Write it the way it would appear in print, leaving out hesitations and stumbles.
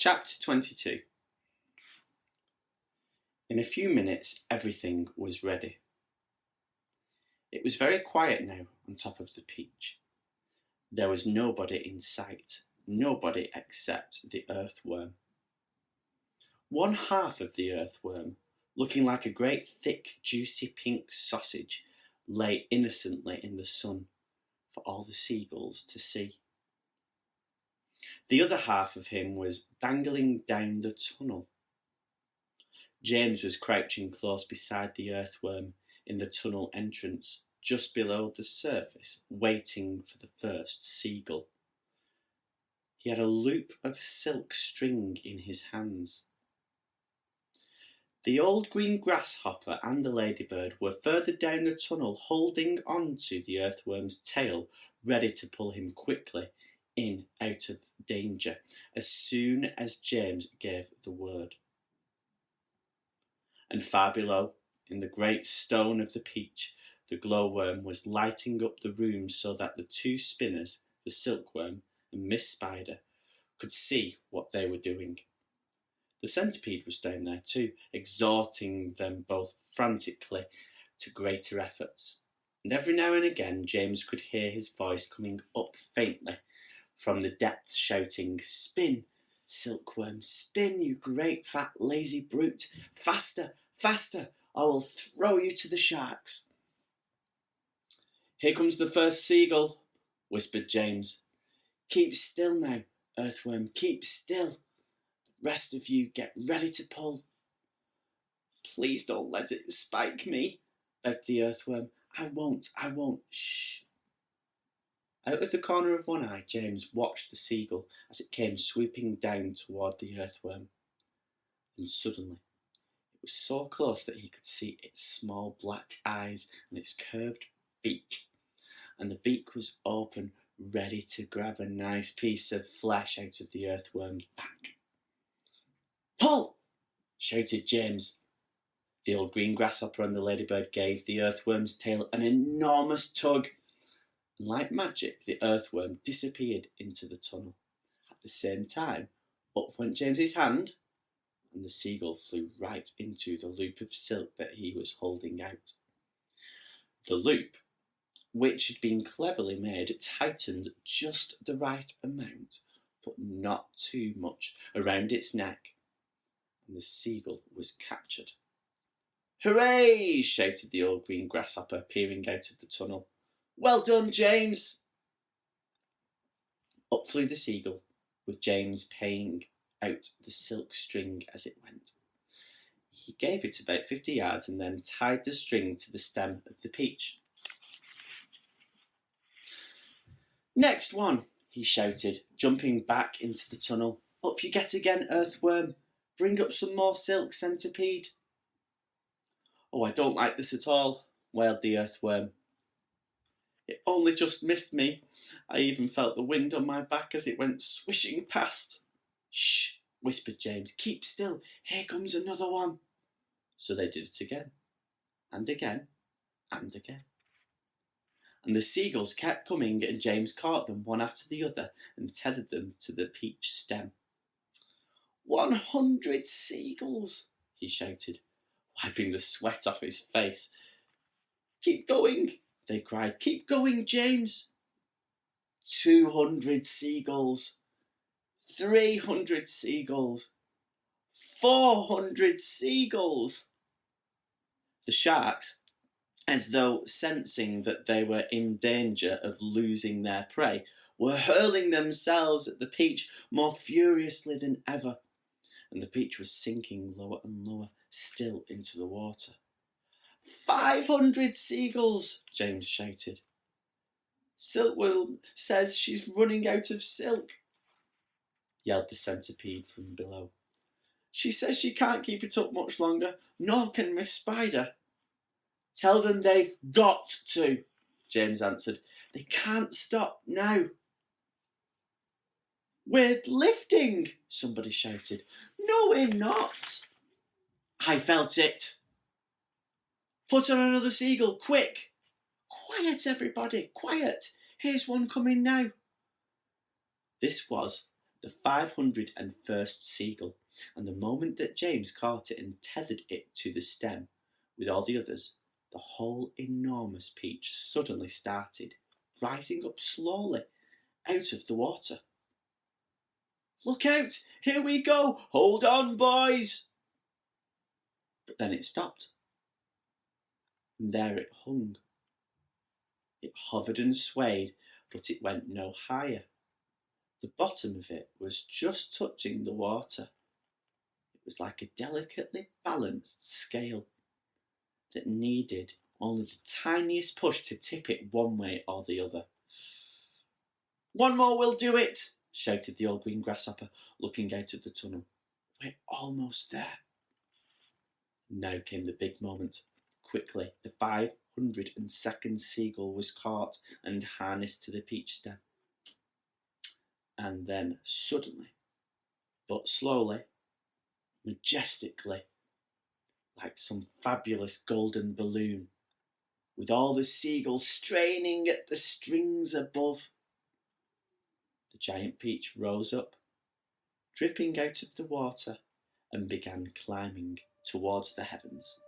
Chapter 22. In a few minutes everything was ready. It was very quiet now on top of the peach. There was nobody in sight, nobody except the earthworm. One half of the earthworm, looking like a great thick juicy pink sausage, lay innocently in the sun for all the seagulls to see. The other half of him was dangling down the tunnel. James was crouching close beside the earthworm in the tunnel entrance, just below the surface, waiting for the first seagull. He had a loop of silk string in his hands. The old green grasshopper and the ladybird were further down the tunnel, holding on to the earthworm's tail, ready to pull him quickly in out of danger as soon as James gave the word. And far below, in the great stone of the peach, the glowworm was lighting up the room so that the two spinners, the silkworm and Miss Spider, could see what they were doing. The centipede was down there too, exhorting them both frantically to greater efforts. And every now and again James could hear his voice coming up faintly from the depths, shouting, "Spin, silkworm, spin, you great fat lazy brute! Faster, faster, I will throw you to the sharks." "Here comes the first seagull," whispered James. "Keep still now, earthworm, keep still. The rest of you get ready to pull." "Please don't let it spike me," begged the earthworm. I won't, shh." Out of the corner of one eye, James watched the seagull as it came swooping down toward the earthworm. And suddenly, it was so close that he could see its small black eyes and its curved beak. And the beak was open, ready to grab a nice piece of flesh out of the earthworm's back. "Pull!" shouted James. The old green grasshopper and the ladybird gave the earthworm's tail an enormous tug. And like magic, the earthworm disappeared into the tunnel. At the same time, up went James's hand, and the seagull flew right into the loop of silk that he was holding out. The loop, which had been cleverly made, tightened just the right amount, but not too much, around its neck, and the seagull was captured. "Hooray!" shouted the old green grasshopper, peering out of the tunnel. "Well done, James!" Up flew the seagull, with James paying out the silk string as it went. He gave it about 50 yards and then tied the string to the stem of the peach. "Next one!" he shouted, jumping back into the tunnel. "Up you get again, earthworm. Bring up some more silk, centipede." "Oh, I don't like this at all," wailed the earthworm. "It only just missed me. I even felt the wind on my back as it went swishing past." "Shh," whispered James. "Keep still. Here comes another one." So they did it again, and again, and again. And the seagulls kept coming, and James caught them one after the other and tethered them to the peach stem. 100 seagulls, he shouted, wiping the sweat off his face. "Keep going," they cried. "Keep going, James." 200 seagulls. 300 seagulls. 400 seagulls. The sharks, as though sensing that they were in danger of losing their prey, were hurling themselves at the peach more furiously than ever, and the peach was sinking lower and lower still into the water. 500 seagulls, James shouted. "Silkworm says she's running out of silk," yelled the centipede from below. "She says she can't keep it up much longer, nor can Miss Spider." "Tell them they've got to," James answered. "They can't stop now." "We're lifting," somebody shouted. "No, we're not." "I felt it." "Put on another seagull, quick." "Quiet, everybody, quiet. Here's one coming now." This was the 501st seagull, and the moment that James caught it and tethered it to the stem with all the others, the whole enormous peach suddenly started rising up slowly out of the water. "Look out! Here we go! Hold on, boys!" But then it stopped, and there it hung. It hovered and swayed, but it went no higher. The bottom of it was just touching the water. It was like a delicately balanced scale that needed only the tiniest push to tip it one way or the other. "One more will do it," shouted the old green grasshopper, looking out of the tunnel. "We're almost there." Now came the big moment. Quickly, the 502nd seagull was caught and harnessed to the peach stem. And then suddenly, but slowly, majestically, like some fabulous golden balloon, with all the seagulls straining at the strings above, the giant peach rose up, dripping out of the water, and began climbing towards the heavens.